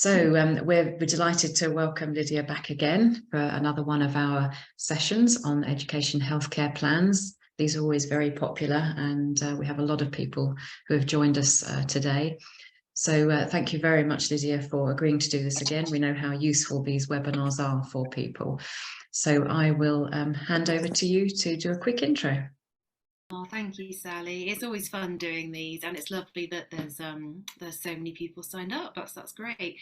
We're delighted to welcome Lydia back again for another one of our sessions on education healthcare plans. These are always very popular, and we have a lot of people who have joined us today. So thank you very much, Lydia, for agreeing to do this again. We know how useful these webinars are for people. So I will hand over to you to do a quick intro. Oh, thank you, Sally. It's always fun doing these, and it's lovely that there's so many people signed up. That's great.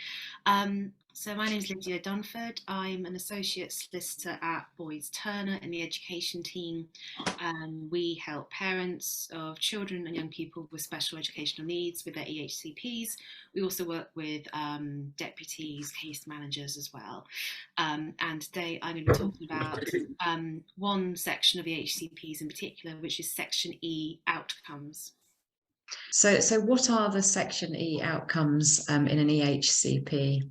So my name is Lydia Dunford. I'm an associate solicitor at Boys Turner in the education team. We help parents of children and young people with special educational needs with their EHCPs. We also work with deputies, case managers as well. And today I'm going to be talking about one section of EHCPs in particular, which is Section E outcomes. So what are the Section E outcomes in an EHCP?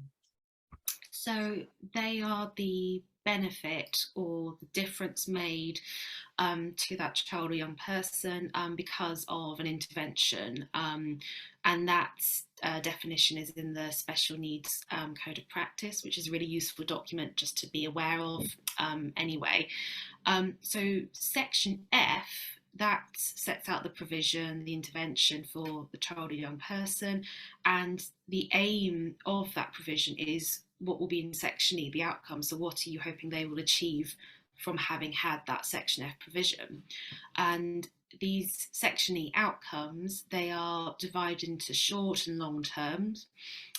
So they are the benefit or the difference made to that child or young person because of an intervention. And that definition is in the Special Needs Code of Practice, which is a really useful document just to be aware of anyway. So Section F, that sets out the provision, the intervention for the child or young person, and the aim of that provision is what will be in Section E, the outcome. So what are you hoping they will achieve from having had that Section F provision? And these Section E outcomes, they are divided into short and long terms.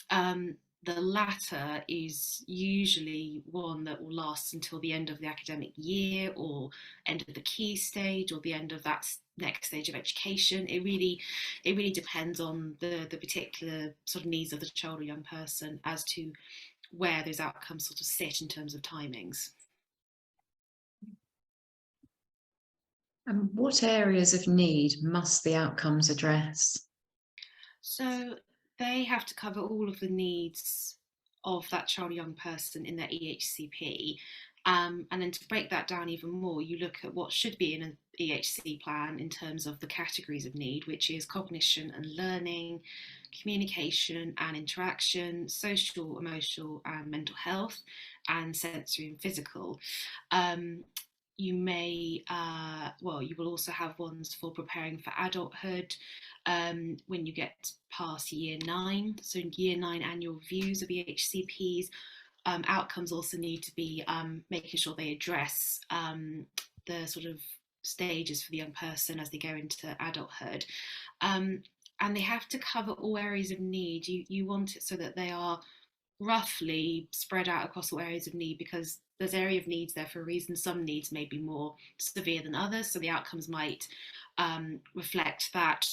The latter is usually one that will last until the end of the academic year or end of the key stage or the end of that next stage of education. It really depends on the particular sort of needs of the child or young person as to where those outcomes sort of sit in terms of timings. And what areas of need must the outcomes address? So they have to cover all of the needs of that child or young person in their EHCP. And then to break that down even more, you look at what should be in an EHCP plan in terms of the categories of need, which is cognition and learning, communication and interaction, social, emotional and mental health, and sensory and physical. You may, you will also have ones for preparing for adulthood when you get past year 9. So in year 9 annual reviews of EHCPs, outcomes also need to be making sure they address the sort of stages for the young person as they go into adulthood. And they have to cover all areas of need. You want it so that they are roughly spread out across all areas of need, because there's area of needs there for a reason. Some needs may be more severe than others, so the outcomes might reflect that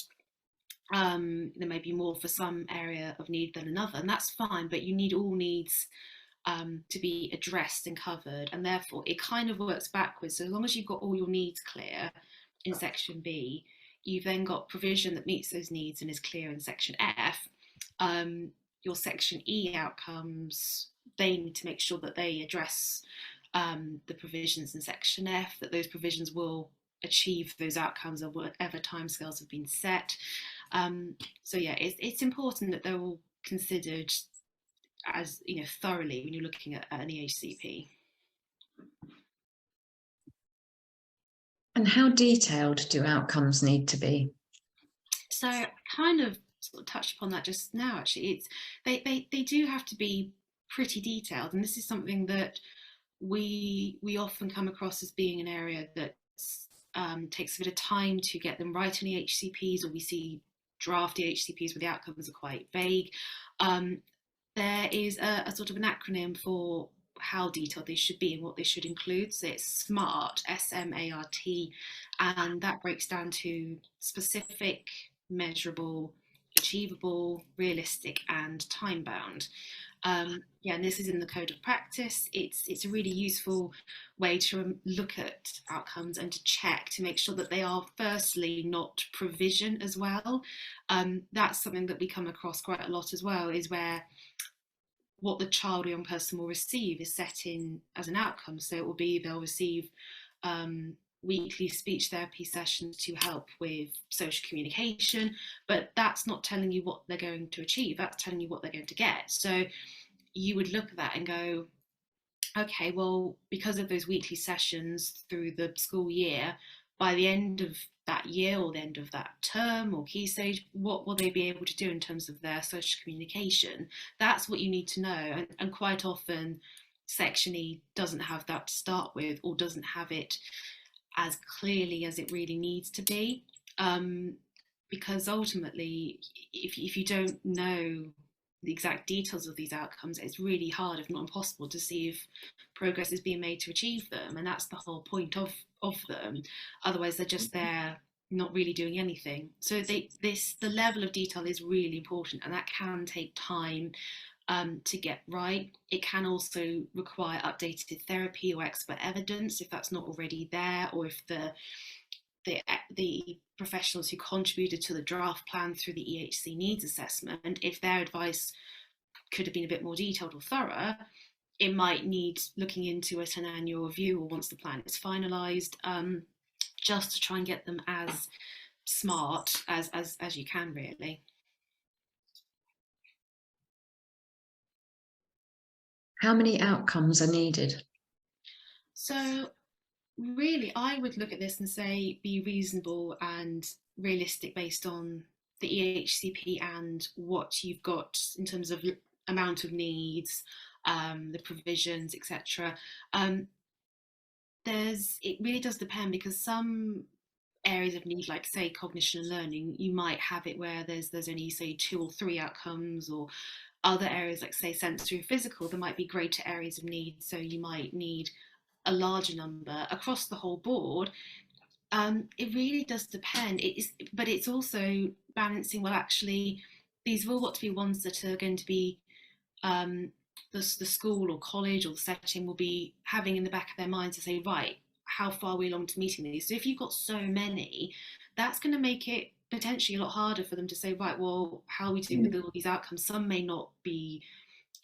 there may be more for some area of need than another, and that's fine, but you need all needs to be addressed and covered, and therefore it kind of works backwards. So as long as you've got all your needs clear in Section B, you've then got provision that meets those needs and is clear in Section F. Your Section E outcomes, they need to make sure that they address the provisions in Section F, that those provisions will achieve those outcomes of whatever timescales have been set. So yeah, it's important that they're all considered as, you know, thoroughly when you're looking at an EHCP. And how detailed do outcomes need to be? So I kind of sort of touched upon that just now. Actually, they do have to be pretty detailed, and this is something that we often come across as being an area that takes a bit of time to get them right in EHCPs, or we see draft EHCPs where the outcomes are quite vague. There is a sort of an acronym for how detailed they should be and what they should include. So it's SMART, S-M-A-R-T, and that breaks down to specific, measurable, achievable, realistic, and time-bound. And this is in the Code of Practice. It's a really useful way to look at outcomes and to check to make sure that they are firstly not provision as well. That's something that we come across quite a lot as well, is where what the child or young person will receive is set in as an outcome. So it will be they'll receive weekly speech therapy sessions to help with social communication, but that's not telling you what they're going to achieve, that's telling you what they're going to get. So you would look at that and go, okay, well, because of those weekly sessions through the school year, by the end of that year or the end of that term or key stage, what will they be able to do in terms of their social communication? That's what you need to know. And quite often, Section E doesn't have that to start with, or doesn't have it as clearly as it really needs to be. Because ultimately, if you don't know the exact details of these outcomes, it's really hard, if not impossible, to see if progress is being made to achieve them. And that's the whole point of them. Otherwise, they're just there not really doing anything. So the level of detail is really important, and that can take time to get right. It can also require updated therapy or expert evidence if that's not already there, or if the professionals who contributed to the draft plan through the EHC needs assessment, if their advice could have been a bit more detailed or thorough, it might need looking into at an annual review or once the plan is finalised, just to try and get them as smart as you can, really. How many outcomes are needed? So really, I would look at this and say be reasonable and realistic based on the EHCP and what you've got in terms of amount of needs, the provisions, etc. It really does depend, because some areas of need, like say cognition and learning, you might have it where there's only say 2 or 3 outcomes, or other areas like say sensory and physical, there might be greater areas of need, so you might need a larger number across the whole board. It really does depend. But it's also balancing. Well, actually, these have all got to be ones that are going to be the school or college or the setting will be having in the back of their minds to say, right, how far are we along to meeting these? So if you've got so many, that's going to make it potentially a lot harder for them to say, right, well, how are we doing with all these outcomes? Some may not be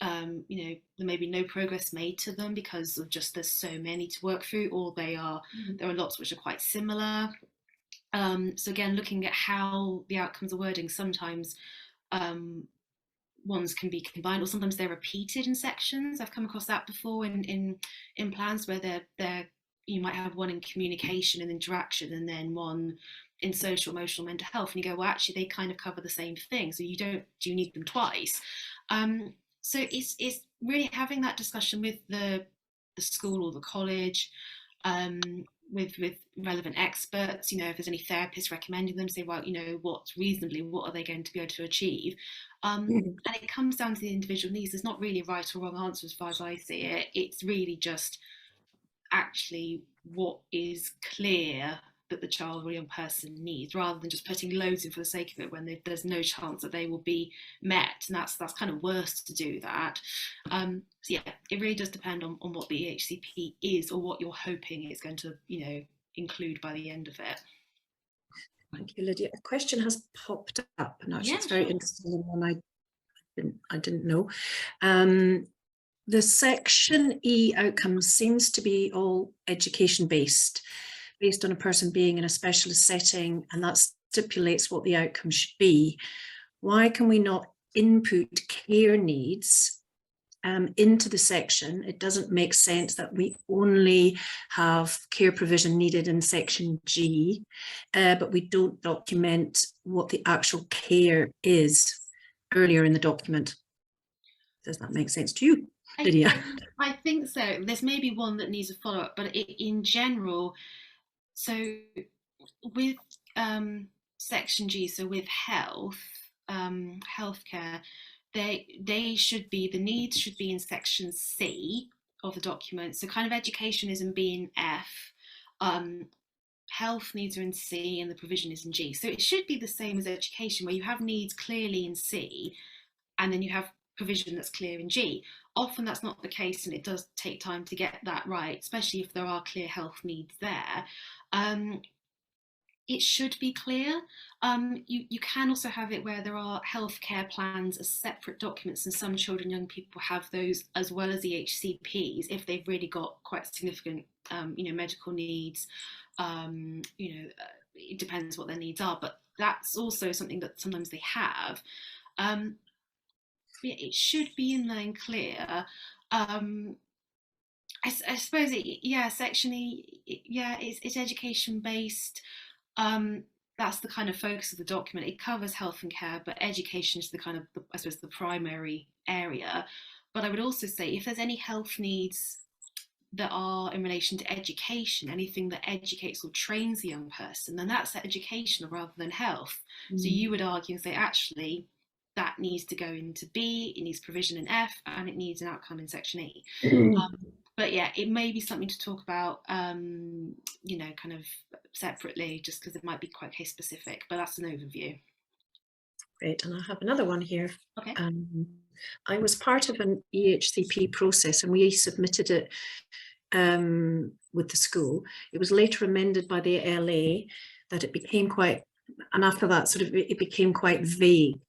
there may be no progress made to them because of just there's so many to work through, or there are lots which are quite similar. So again, looking at how the outcomes are wording, sometimes ones can be combined, or sometimes they're repeated in sections. I've come across that before in plans where they're you might have one in communication and interaction, and then one in social, emotional, mental health, and you go, well, actually they kind of cover the same thing, so do you need them twice? So it's really having that discussion with the school or the college, with relevant experts. If there's any therapists recommending them, say, well, what are they going to be able to achieve? And it comes down to the individual needs. There's not really a right or wrong answer as far as I see it. It's really just actually what is clear that the child or young person needs, rather than just putting loads in for the sake of it when there's no chance that they will be met. And that's kind of worse to do that. So yeah, it really does depend on what the EHCP is, or what you're hoping it's going to include by the end of it. Thank you, Lydia. A question has popped up, and actually it's very interesting, and one I didn't know. The Section E outcomes seems to be all education based on a person being in a specialist setting, and that stipulates what the outcome should be. Why can we not input care needs into the section? It doesn't make sense that we only have care provision needed in Section G, but we don't document what the actual care is earlier in the document. Does that make sense to you, Lydia? I think so. There's maybe one that needs a follow-up, but in general, so with Section G, so with healthcare, they should be, the needs should be in Section C of the document. So kind of education is in B and F. Health needs are in C, and the provision is in G. So it should be the same as education, where you have needs clearly in C, and then you have provision that's clear in G. Often that's not the case, and it does take time to get that right, especially if there are clear health needs there. It should be clear. You can also have it where there are healthcare plans as separate documents, and some children, young people have those as well as EHCPs if they've really got quite significant medical needs, it depends what their needs are, but that's also something that sometimes they have. It should be in there and clear. I suppose Section E, it's education based. That's the kind of focus of the document. It covers health and care, but education is the kind of, I suppose, the primary area. But I would also say if there's any health needs that are in relation to education, anything that educates or trains the young person, then that's educational rather than health. So you would argue and say, actually, that needs to go into B, it needs provision in F, and it needs an outcome in Section E. But yeah, it may be something to talk about, kind of separately, just because it might be quite case specific, but that's an overview. Great, and I have another one here. Okay. I was part of an EHCP process and we submitted it with the school. It was later amended by the LA that it became quite, and after that it became quite vague.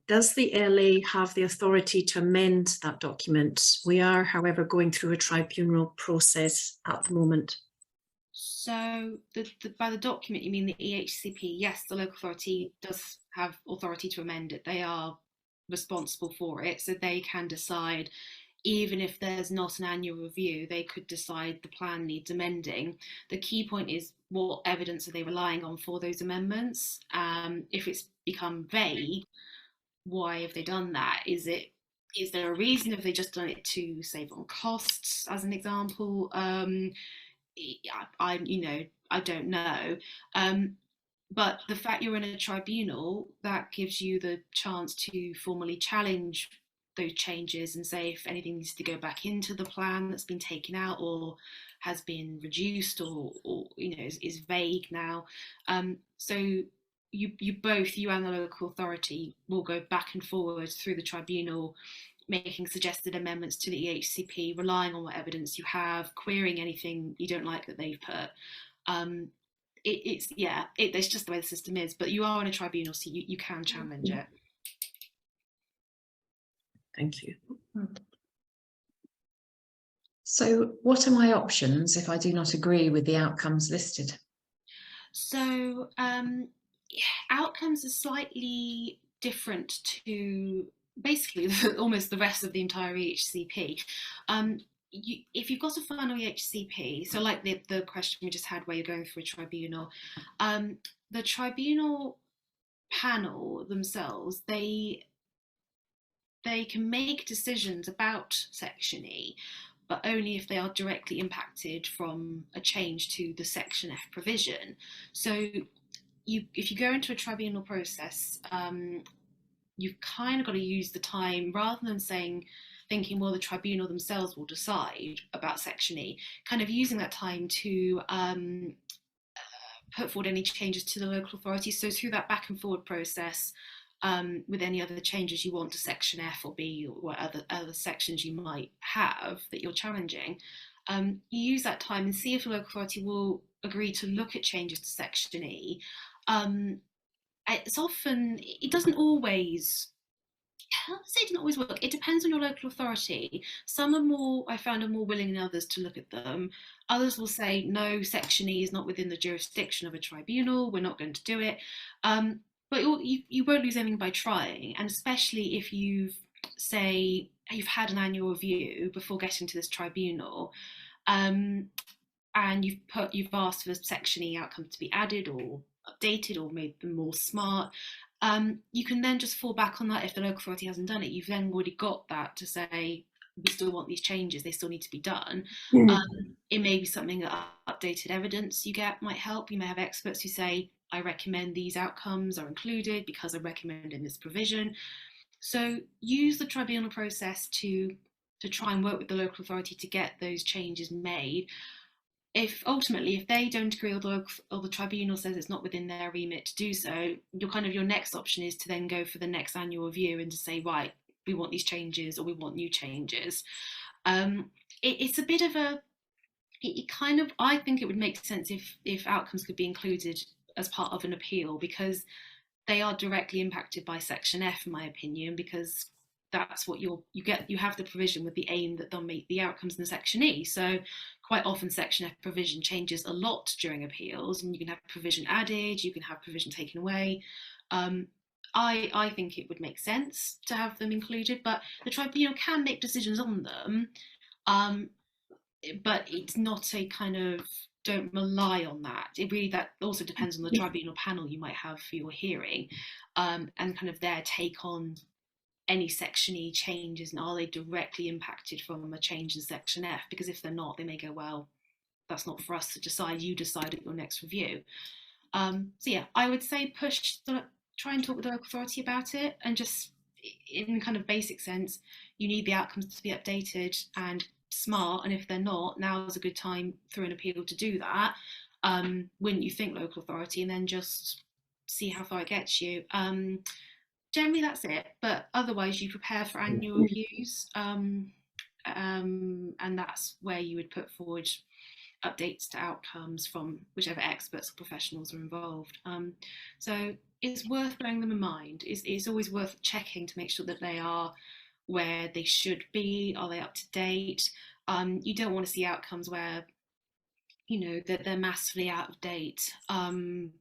Does the LA have the authority to amend that document? We are, however, going through a tribunal process at the moment. So by the document, you mean the EHCP? Yes, the local authority does have authority to amend it. They are responsible for it, so they can decide, even if there's not an annual review, they could decide the plan needs amending. The key point is, what evidence are they relying on for those amendments? If it's become vague, why have they done that? Is there a reason? Have they just done it to save on costs, as an example? I don't know. But the fact you're in a tribunal, that gives you the chance to formally challenge those changes and say if anything needs to go back into the plan that's been taken out or has been reduced or is vague now. So you and the local authority will go back and forward through the tribunal, making suggested amendments to the EHCP, relying on what evidence you have, querying anything you don't like that they've put. It's just the way the system is, but you are in a tribunal, so you can challenge it. Thank you. So what are my options if I do not agree with the outcomes listed? So outcomes are slightly different to basically almost the rest of the entire EHCP. If you've got a final EHCP, so like the question we just had where you're going through a tribunal, the tribunal panel themselves, they can make decisions about Section E, but only if they are directly impacted from a change to the Section F provision. So if you go into a tribunal process, you've kind of got to use the time, rather than thinking, well, the tribunal themselves will decide about Section E, kind of using that time to put forward any changes to the local authority. So through that back and forward process, with any other changes you want to Section F or B or other sections you might have that you're challenging, you use that time and see if the local authority will agree to look at changes to Section E. It doesn't always work. It depends on your local authority. Some I found are more willing than others to look at them. Others will say, no, Section E is not within the jurisdiction of a tribunal, we're not going to do it. But you won't lose anything by trying, and especially if you've had an annual review before getting to this tribunal, and you've asked for the Section E outcome to be added or updated or made them more smart. You can then just fall back on that. If the local authority hasn't done it, you've then already got that to say, we still want these changes, they still need to be done. It may be something that updated evidence you get might help. You may have experts who say, I recommend these outcomes are included because I recommend in this provision. So use the tribunal process to try and work with the local authority to get those changes made. If they don't agree or the tribunal says it's not within their remit to do so, your next option is to then go for the next annual review and to say, right, we want these changes or we want new changes. It's a bit of I think it would make sense if outcomes could be included as part of an appeal, because they are directly impacted by Section F, in my opinion, because that's what you have the provision with the aim that they'll meet the outcomes in Section E. So quite often Section F provision changes a lot during appeals, and you can have provision added, you can have provision taken away. I think it would make sense to have them included, but the tribunal can make decisions on them, but it's not a kind of don't rely on that. That also depends on the tribunal panel you might have for your hearing, and kind of their take on any Section E changes, and are they directly impacted from a change in Section F? Because if they're not, they may go, well, that's not for us to decide, you decide at your next review. So yeah, I would say try and talk with the local authority about it, and just in kind of basic sense, you need the outcomes to be updated and smart, and if they're not, now is a good time through an appeal to do that, wouldn't you think, local authority, and then just see how far it gets you. Generally that's it, but otherwise you prepare for annual reviews, and that's where you would put forward updates to outcomes from whichever experts or professionals are involved. So it's worth bearing them in mind. It's always worth checking to make sure that they are where they should be. Are they up to date? You don't want to see outcomes where, you know, that they're massively out of date. You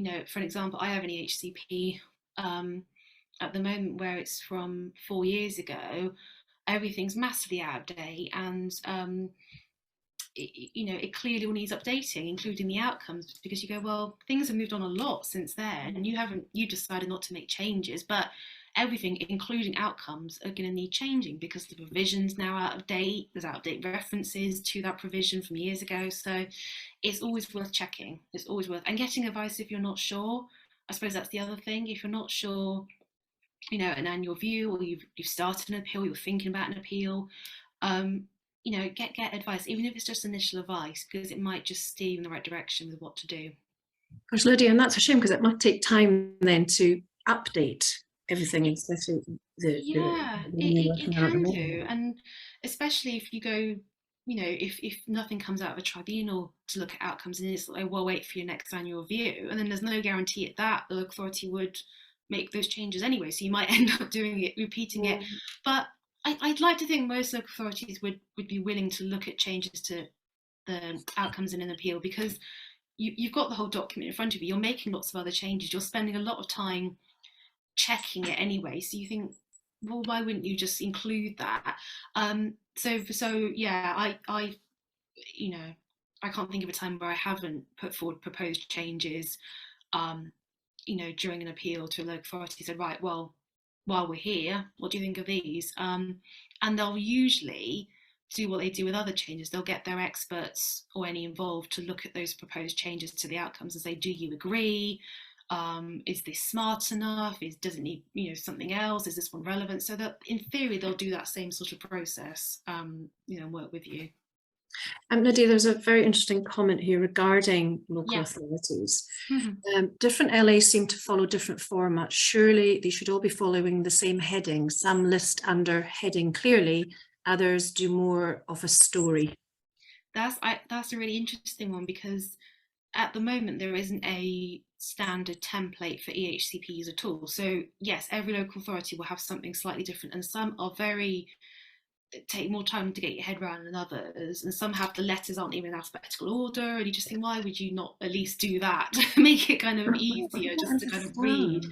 know, for an example, I have an EHCP at the moment where it's from 4 years ago. Everything's massively out of date, and you know, it clearly all needs updating, including the outcomes, because you go, well, things have moved on a lot since then, and you decided not to make changes, but everything, including outcomes, are going to need changing because the provision's now out of date. There's out of date references to that provision from years ago. So it's always worth checking. It's always worth, and getting advice if you're not sure. I suppose that's the other thing. If you're not sure, you know, an annual review, or you've started an appeal, you're thinking about an appeal, you know, get advice, even if it's just initial advice, because it might just steer you in the right direction with what to do. Gosh, Lydia, and that's a shame, because it might take time then to update everything, especially it can do, and especially if you go, you know, if nothing comes out of a tribunal to look at outcomes, and it's like, well, wait for your next annual review, and then there's no guarantee at that the local authority would make those changes anyway, so you might end up doing it, repeating it. But I'd like to think most local authorities would be willing to look at changes to the outcomes in an appeal, because you've got the whole document in front of you, you're making lots of other changes, you're spending a lot of time checking it anyway, so you think, well, why wouldn't you just include that? So yeah, I you know, I can't think of a time where I haven't put forward proposed changes, you know, during an appeal to a local authority, said, right, well, while we're here, what do you think of these? And they'll usually do what they do with other changes. They'll get their experts or any involved to look at those proposed changes to the outcomes and say, do you agree? Is this smart enough? Does it need, you know, something else? Is this one relevant? So that in theory, they'll do that same sort of process, you know, and work with you. Lydia, there's a very interesting comment here regarding local authorities. Different LAs seem to follow different formats. Surely they should all be following the same heading. Some list under heading clearly, others do more of a story. That's a really interesting one, because at the moment there isn't a standard template for EHCPs at all. So yes, every local authority will have something slightly different, and some are take more time to get your head around than others, and some have the letters aren't even in alphabetical order, and you just think, why would you not at least do that? Make it kind of easier just to kind of read.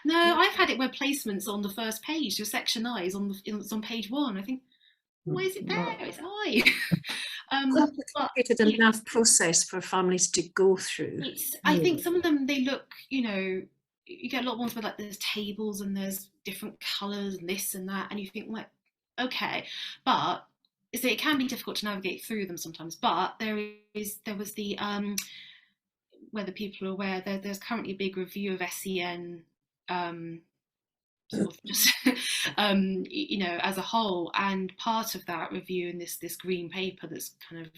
No, I've had it where placements on the first page, your section I is on page 1. I think, why is it there? It's I. Complicated enough process for families to go through. I think some of them, they look, you know, you get a lot of ones where like there's tables and there's different colours and this and that, and you think, like, okay, but so it can be difficult to navigate through them sometimes. But there was the whether people are aware, there's currently a big review of SEN, sort of just you know, as a whole, and part of that review in this green paper that's kind of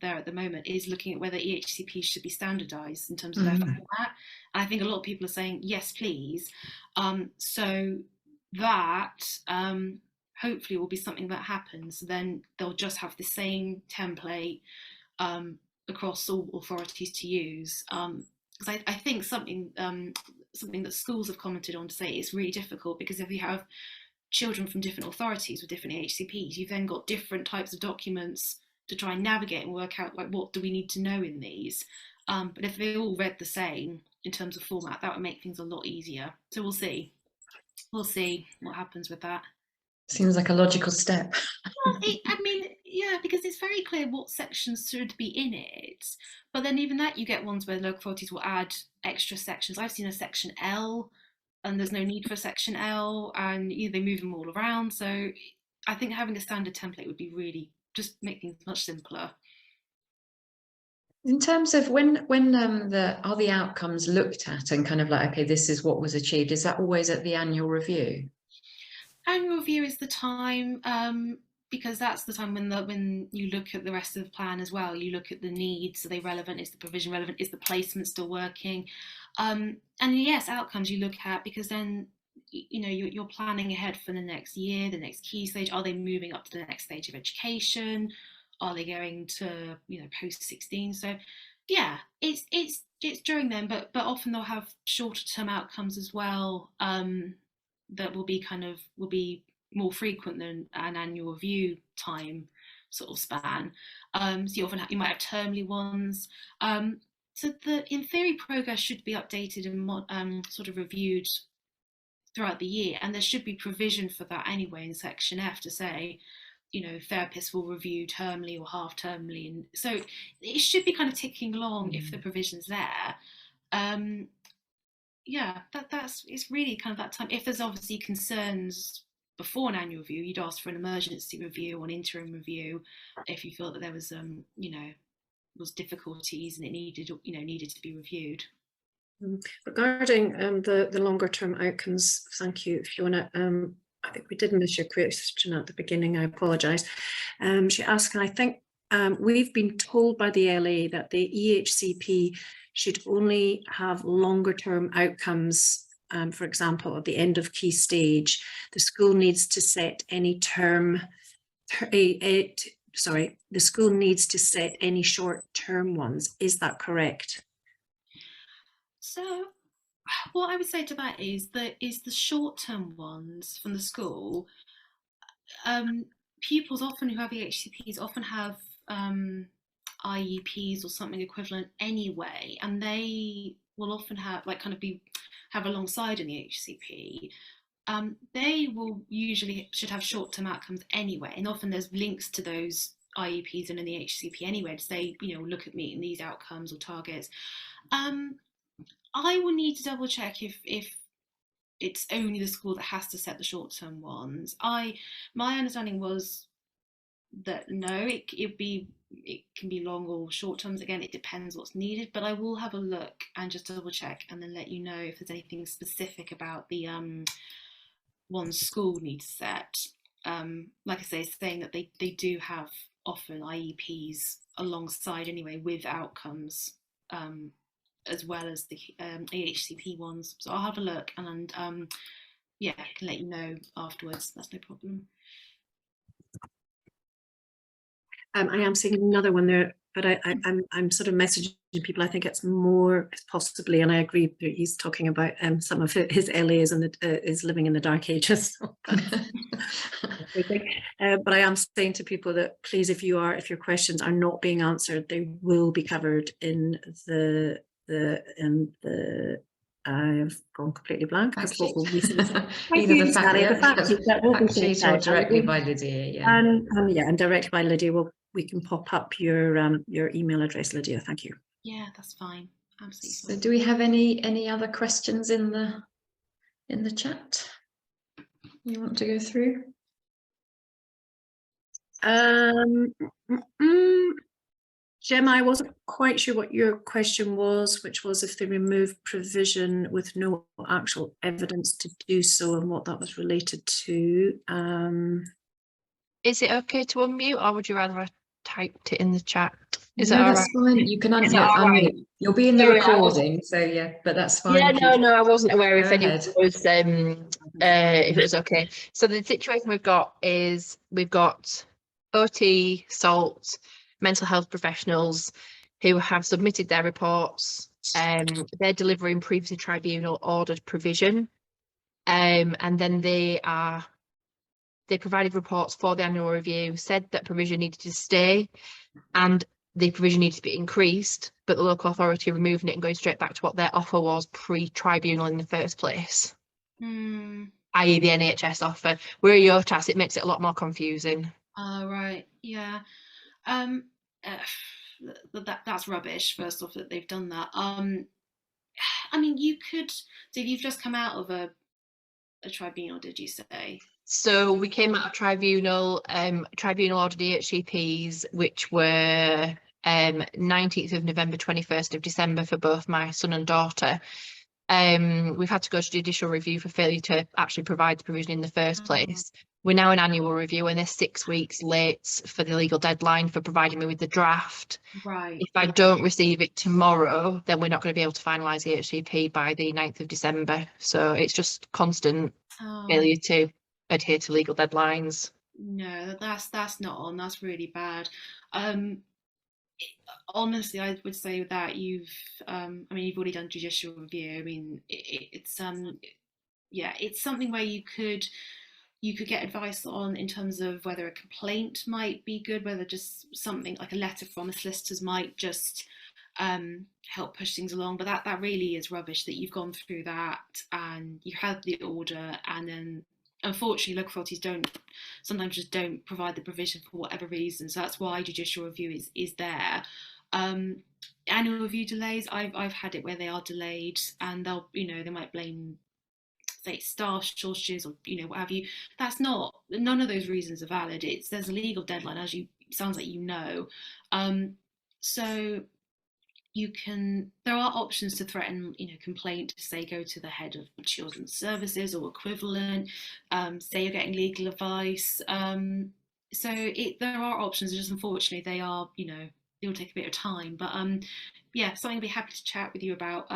there at the moment is looking at whether EHCPs should be standardised in terms of their format. And I think a lot of people are saying yes, please. So that hopefully will be something that happens. Then they'll just have the same template across all authorities to use. Because I think something something that schools have commented on to say it's really difficult, because if you have children from different authorities with different EHCPs, you've then got different types of documents to try and navigate and work out, like, what do we need to know in these. But if they all read the same in terms of format, that would make things a lot easier. So we'll see what happens with that. Seems like a logical step. Well, I mean, yeah, because it's very clear what sections should be in it. But then even that, you get ones where local authorities will add extra sections. I've seen a section L, and there's no need for a section L, and they move them all around. So I think having a standard template would be really just make things much simpler. In terms of when are the outcomes looked at and kind of like, okay, this is what was achieved, is that always at the annual review? Annual review is the time, because that's the time when you look at the rest of the plan as well. You look at the needs. Are they relevant? Is the provision relevant? Is the placement still working? And yes, outcomes you look at, because then you're planning ahead for the next year, the next key stage. Are they moving up to the next stage of education? Are they going to post 16? So yeah, it's during them, but often they'll have shorter term outcomes as well, that will be more frequent than an annual review time sort of span. So you might have termly ones. So in theory, progress should be updated and sort of reviewed throughout the year, and there should be provision for that anyway in section F to say, therapists will review termly or half termly, and so it should be kind of ticking along if the provision's there. Yeah, it's really kind of that time. If there's obviously concerns before an annual review, you'd ask for an emergency review or an interim review if you felt that there was was difficulties and it needed to be reviewed. Regarding the longer term outcomes, thank you, Fiona. I think we did miss your question at the beginning. I apologise. She asked, and I think we've been told by the LA that the EHCP should only have longer term outcomes. For example, at the end of key stage, the school needs to set any the school needs to set any short term ones. Is that correct? So what I would say to that is the short-term ones from the school, pupils often who have EHCPs often have IEPs or something equivalent anyway, and they will often have have alongside an EHCP. They will should have short-term outcomes anyway, and often there's links to those IEPs in an EHCP anyway to say, look at meeting these outcomes or targets. I will need to double check if it's only the school that has to set the short-term ones. My understanding was that no, it can be long or short terms. Again, it depends what's needed, but I will have a look and just double check and then let you know if there's anything specific about the one school needs to set. Like I say, saying that they do have often IEPs alongside anyway with outcomes, as well as the EHCP ones. So I'll have a look and yeah, I can let you know afterwards. That's no problem. I am seeing another one there, but I'm sort of messaging people. I think it's more possibly, and I agree. He's talking about some of his LAs and is living in the dark ages. But I am saying to people that please, if your questions are not being answered, they will be covered in the I've gone completely blank. Either the fact sheet or directly by Lydia, yeah. And directly by Lydia. We can pop up your email address, Lydia. Thank you. Yeah, that's fine. Absolutely. So, do we have any other questions in the chat you want to go through? Gemma, I wasn't quite sure what your question was, which was if they remove provision with no actual evidence to do so and what that was related to. Is it okay to unmute, or would you rather I typed it in the chat? Is that all right? Fine. You can unmute. Right? You'll be in the recording, so yeah, but that's fine. Yeah, no, I wasn't aware if it was okay. So the situation we've got is we've got OT, SALT, mental health professionals who have submitted their reports they're delivering previously tribunal ordered provision, and then they provided reports for the annual review, said that provision needed to stay and the provision needed to be increased, but the local authority removing it and going straight back to what their offer was pre-tribunal in the first place, i.e. the NHS offer. We're a EOTAS, it makes it a lot more confusing. Right, yeah. That's rubbish, first off, that they've done that. I mean, you could, so you've just come out of a tribunal, did you say? So we came out of tribunal, tribunal ordered EHCPs, which were 19th of November, 21st of December for both my son and daughter. We've had to go to judicial review for failure to actually provide the provision in the first place. We're now in annual review and they're 6 weeks late for the legal deadline for providing me with the draft. Right. If I don't receive it tomorrow, then we're not going to be able to finalise the EHCP by the 9th of December. So it's just constant failure to adhere to legal deadlines. No, that's not on. That's really bad. Honestly, I would say that you've already done judicial review. I mean, it's something where you could get advice on in terms of whether a complaint might be good, whether just something like a letter from a solicitor might just help push things along. But that really is rubbish that you've gone through that and you had the order, and then unfortunately local authorities sometimes just don't provide the provision for whatever reason. So that's why judicial review is there. Annual review delays, I've had it where they are delayed and they might blame, say, staff shortages or what have you. That's not, none of those reasons are valid. There's a legal deadline, as sounds like so there are options to threaten complaint, to say go to the head of children's services or equivalent, say you're getting legal advice, so there are options. Just unfortunately they are it will take a bit of time, but yeah, something I'd be happy to chat with you about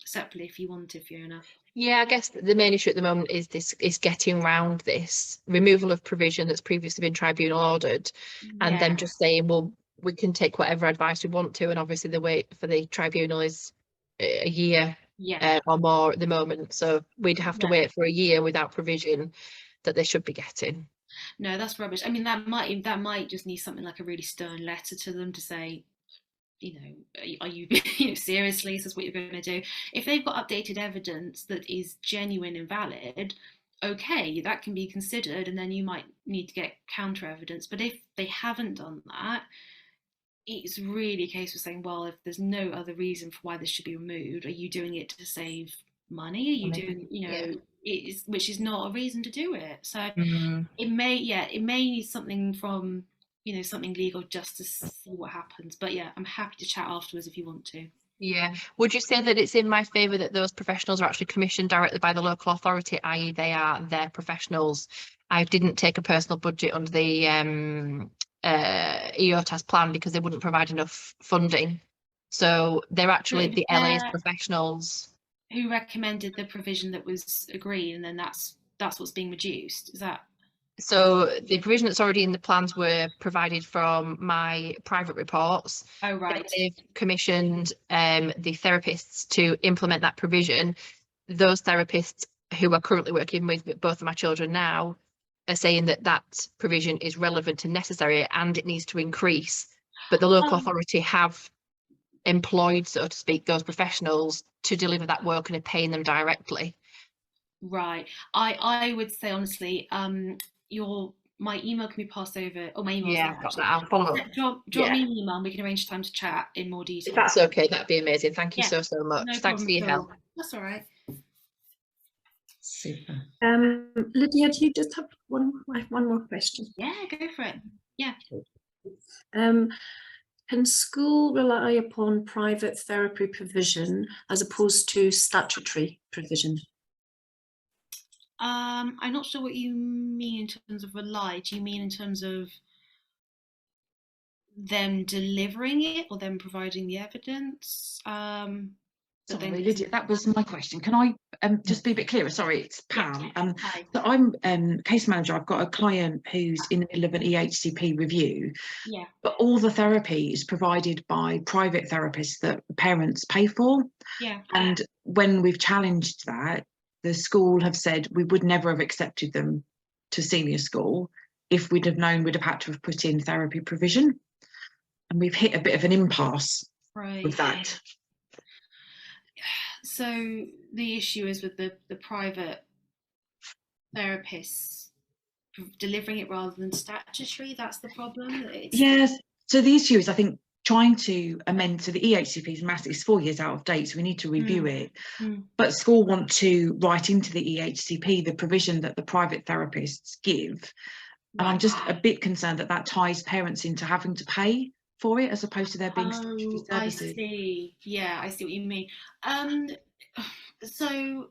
separately if you wanted, Fiona. Yeah, I guess the main issue at the moment is getting around this removal of provision that's previously been tribunal ordered, and then just saying, well, we can take whatever advice we want to, and obviously the wait for the tribunal is a year or more at the moment, so we'd have to wait for a year without provision that they should be getting. No, that's rubbish. I mean, that might just need something like a really stern letter to them to say, are you seriously, is this what you're going to do? If they've got updated evidence that is genuine and valid, okay, that can be considered, and then you might need to get counter evidence. But if they haven't done that, it's really a case of saying, well, if there's no other reason for why this should be removed, are you doing it to save money? Are you doing, which is not a reason to do it. So it may need something from something legal just to see what happens. But yeah, I'm happy to chat afterwards if you want to. Yeah. Would you say that it's in my favour that those professionals are actually commissioned directly by the local authority, i.e. they are their professionals? I didn't take a personal budget under the EOTAS plan because they wouldn't provide enough funding. So they're actually the LA's professionals. Who recommended the provision that was agreed, and then that's what's being reduced? Is that? So the provision that's already in the plans were provided from my private reports. Oh, right. They've commissioned the therapists to implement that provision. Those therapists who are currently working with both of my children now are saying that that provision is relevant and necessary and it needs to increase. But the local authority have employed, so to speak, those professionals to deliver that work and are paying them directly. Right. I would say honestly, my email can be passed over, or my email. Yeah, I've got that. I'll follow up. Drop me an email and we can arrange time to chat in more detail. If that's okay, that'd be amazing. Thank you so much. No Thanks for your help. That's all right. Super. Lydia, do you just have one more question? Yeah, go for it. Yeah. Can school rely upon private therapy provision as opposed to statutory provision? I'm not sure what you mean in terms of rely. Do you mean in terms of them delivering it or them providing the evidence? But Sorry, then Lydia, that was my question. Can I just be a bit clearer? Sorry, it's Pam. hi. So I'm case manager. I've got a client who's in the middle of an EHCP review, Yeah. but all the therapy is provided by private therapists that parents pay for. Yeah. And when we've challenged that, the school have said we would never have accepted them to senior school if we'd have known we'd have had to have put in therapy provision. And we've hit a bit of an impasse with that. So the issue is with the private therapists delivering it rather than statutory. That's the problem. Yes. So the issue is, I think, trying to amend, so the EHCP is 4 years out of date, so we need to review it. But school want to write into the EHCP the provision that the private therapists give. And I'm just a bit concerned that that ties parents into having to pay for it as opposed to there being statutory services. I see. Yeah, I see what you mean. So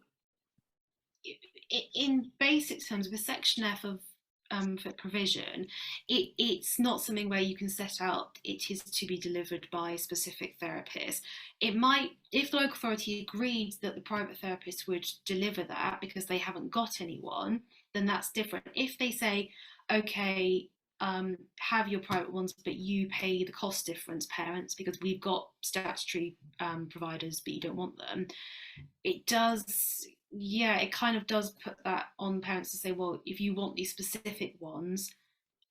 in basic terms, with Section F of for provision, it's not something where you can set out it is to be delivered by a specific therapist. It might, if the local authority agreed that the private therapist would deliver that because they haven't got anyone, then that's different. If they say, okay, have your private ones, but you pay the cost difference, parents, because we've got statutory providers, but you don't want them, it does. Yeah, it kind of does put that on parents to say, well, if you want these specific ones,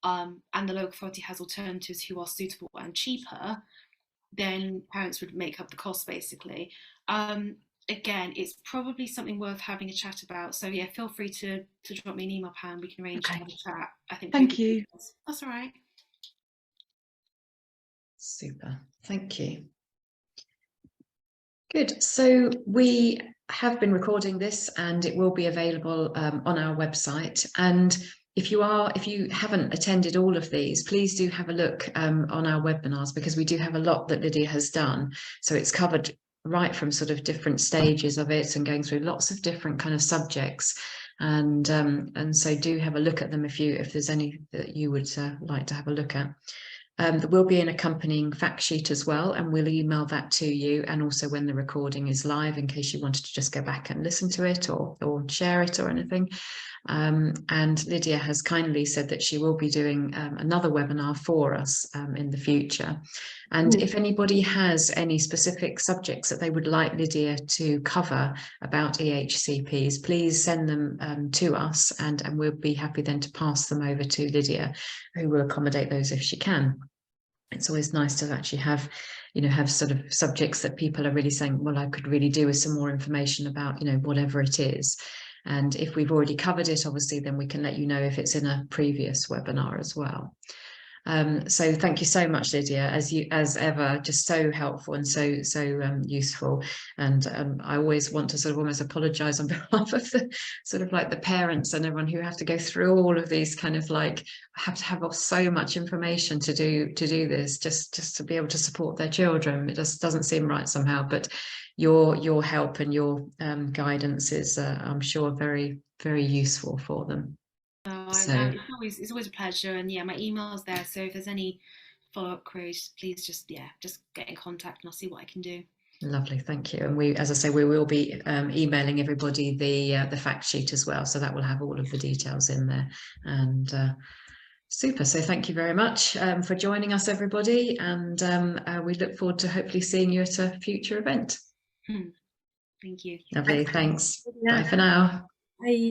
and the local authority has alternatives who are suitable and cheaper, then parents would make up the cost, basically. Again, it's probably something worth having a chat about. So yeah, feel free to drop me an email, Pam. We can arrange to have a chat. I think. Thank you. That's all right. Super. Thank you. Good. So we have been recording this and it will be available on our website. And if you haven't attended all of these, please do have a look on our webinars, because we do have a lot that Lydia has done. So it's covered right from sort of different stages of it and going through lots of different kind of subjects. And so do have a look at them if there's any that you would like to have a look at. There will be an accompanying fact sheet as well, and we'll email that to you, and also when the recording is live, in case you wanted to just go back and listen to it or share it or anything. And Lydia has kindly said that she will be doing another webinar for us in the future. And if anybody has any specific subjects that they would like Lydia to cover about EHCPs, please send them to us, and we'll be happy then to pass them over to Lydia, who will accommodate those if she can. It's always nice to actually have sort of subjects that people are really saying, well, I could really do with some more information about, whatever it is. And if we've already covered it, obviously, then we can let you know if it's in a previous webinar as well. So thank you so much, Lydia, as ever, just so helpful and so useful. And I always want to sort of almost apologise on behalf of the sort of like the parents and everyone who have to go through all of these kind of like have to have so much information to do this just to be able to support their children. It just doesn't seem right somehow, but your help and your guidance is I'm sure very, very useful for them. It's always a pleasure, and yeah, my email's there, so if there's any follow-up queries, please just get in contact and I'll see what I can do. Lovely, thank you. And as I say, we will be emailing everybody the fact sheet as well, so that will have all of the details in there. And super, so thank you very much for joining us, everybody, and we look forward to hopefully seeing you at a future event. Thank you. Lovely, thanks. Yeah. Bye for now. Bye.